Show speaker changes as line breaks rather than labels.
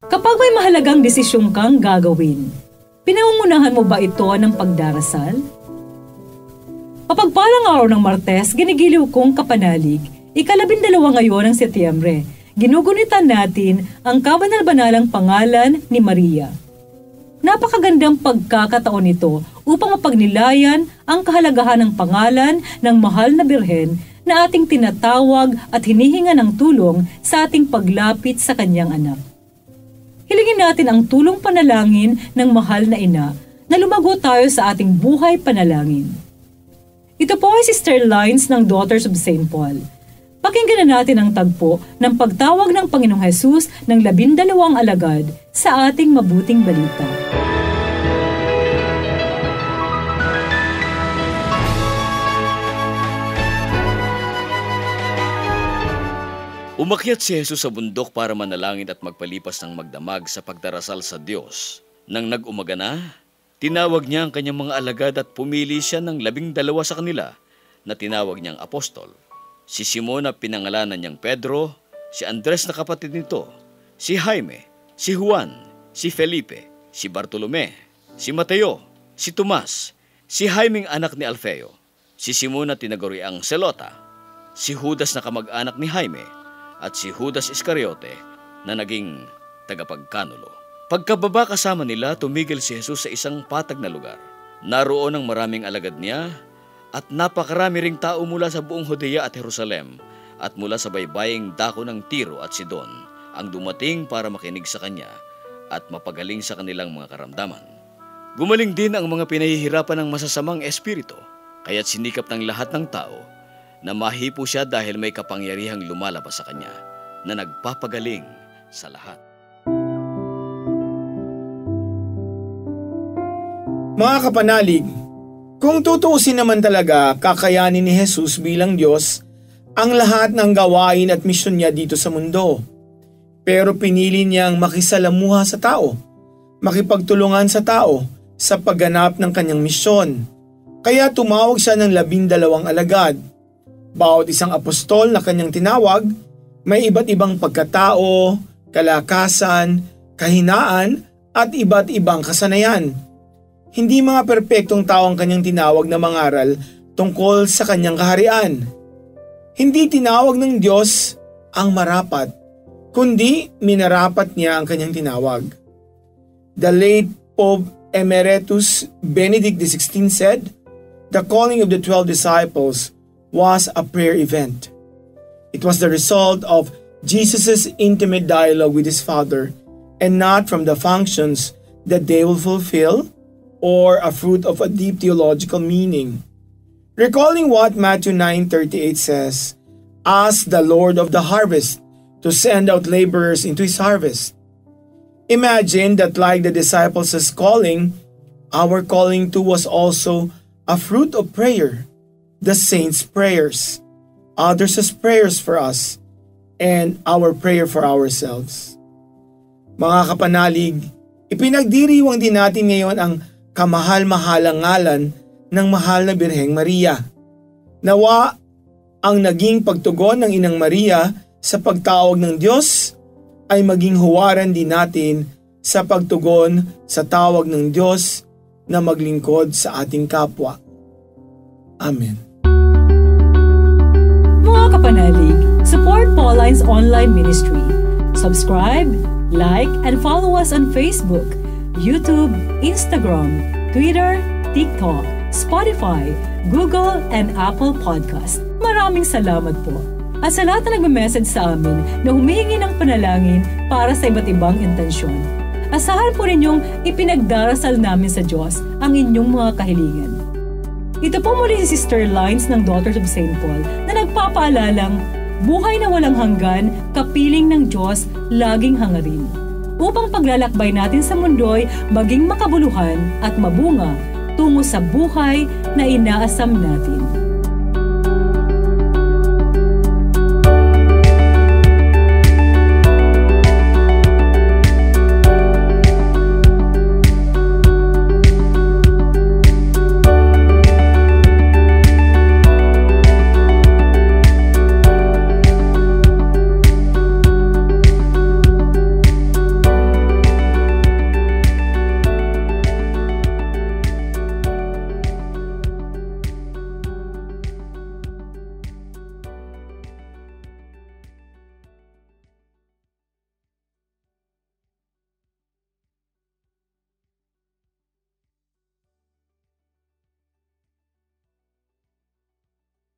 Kapag may mahalagang desisyon kang gagawin, pinangungunahan mo ba ito ng pagdarasal? Mapagpalang araw ng Martes, ginigiliw kong kapanalig, 12 ngayon ng Setyembre, ginugunitan natin ang kabanal-banalang pangalan ni Maria. Napakagandang pagkakataon ito upang mapagnilayan ang kahalagahan ng pangalan ng mahal na birhen na ating tinatawag at hinihinga ng tulong sa ating paglapit sa kanyang anak. Hilingin natin ang tulong panalangin ng mahal na ina na lumago tayo sa ating buhay panalangin. Ito po ay Sister Lines ng Daughters of St. Paul. Pakinggan na natin ang tagpo ng pagtawag ng Panginoong Hesus ng 12 alagad sa ating mabuting balita.
Umakyat si Jesus sa bundok para manalangin at magpalipas ng magdamag sa pagdarasal sa Diyos. Nang nag-umaga na, tinawag niya ang kanyang mga alagad at pumili siya ng 12 sa kanila na tinawag niyang apostol. Si Simon na pinangalanan niyang Pedro, si Andres na kapatid nito, si Jaime, si Juan, si Felipe, si Bartolome, si Mateo, si Tomas, si Jaimeng anak ni Alfeo, si Simon na tinaguriang Selota, si Judas na kamag-anak ni Jaime, at si Judas Iscariote na naging tagapagkanulo. Pagkababa kasama nila, tumigil si Jesus sa isang patag na lugar. Naroon ang maraming alagad niya at napakarami ring tao mula sa buong Judea at Jerusalem at mula sa baybaying dako ng Tiro at Sidon ang dumating para makinig sa kanya at mapagaling sa kanilang mga karamdaman. Gumaling din ang mga pinahihirapan ng masasamang espiritu, kaya't sinikap ng lahat ng tao na mahipo siya dahil may kapangyarihang lumalabas sa kanya na nagpapagaling sa lahat.
Mga kapanalig, kung tutuusin naman talaga kakayanin ni Jesus bilang Diyos ang lahat ng gawain at misyon niya dito sa mundo. Pero pinili niyang makisalamuha sa tao, makipagtulungan sa tao sa pagganap ng kanyang misyon. Kaya tumawag siya ng 12 alagad. Bawat isang apostol na kanyang tinawag, may iba't ibang pagkatao, kalakasan, kahinaan at iba't ibang kasanayan. Hindi mga perpektong tao ang kanyang tinawag na mangaral tungkol sa kanyang kaharian. Hindi tinawag ng Diyos ang marapat, kundi minarapat niya ang kanyang tinawag. The late Pope Emeritus Benedict XVI said, "The calling of the 12 disciples was a prayer event. It was the result of Jesus' intimate dialogue with his Father and not from the functions that they will fulfill or a fruit of a deep theological meaning." Recalling what Matthew 9:38 says, "Ask the Lord of the harvest to send out laborers into his harvest." Imagine that like the disciples' calling, our calling too was also a fruit of prayer. The saints' prayers, others' prayers for us, and our prayer for ourselves. Mga kapanalig, ipinagdiriwang din natin ngayon ang kamahal-mahalang ngalan ng mahal na Birheng Maria. Nawa ang naging pagtugon ng Inang Maria sa pagtawag ng Diyos ay maging huwaran din natin sa pagtugon sa tawag ng Diyos na maglingkod sa ating kapwa. Amen.
Mga kapanalig, support Pauline's online ministry. Subscribe, like, and follow us on Facebook, YouTube, Instagram, Twitter, TikTok, Spotify, Google, and Apple Podcast. Maraming salamat po. At sa lahat na nagme-message sa amin na humihingi ng panalangin para sa iba't ibang intensyon. Asahan po ninyong ipinagdarasal namin sa Diyos ang inyong mga kahilingan. Ito po muli si Sister Lines ng Daughters of St. Paul na nagpapaalalang buhay na walang hanggan, kapiling ng Diyos, laging hangarin. Upang paglalakbay natin sa mundo'y maging makabuluhan at mabunga tungo sa buhay na inaasam natin.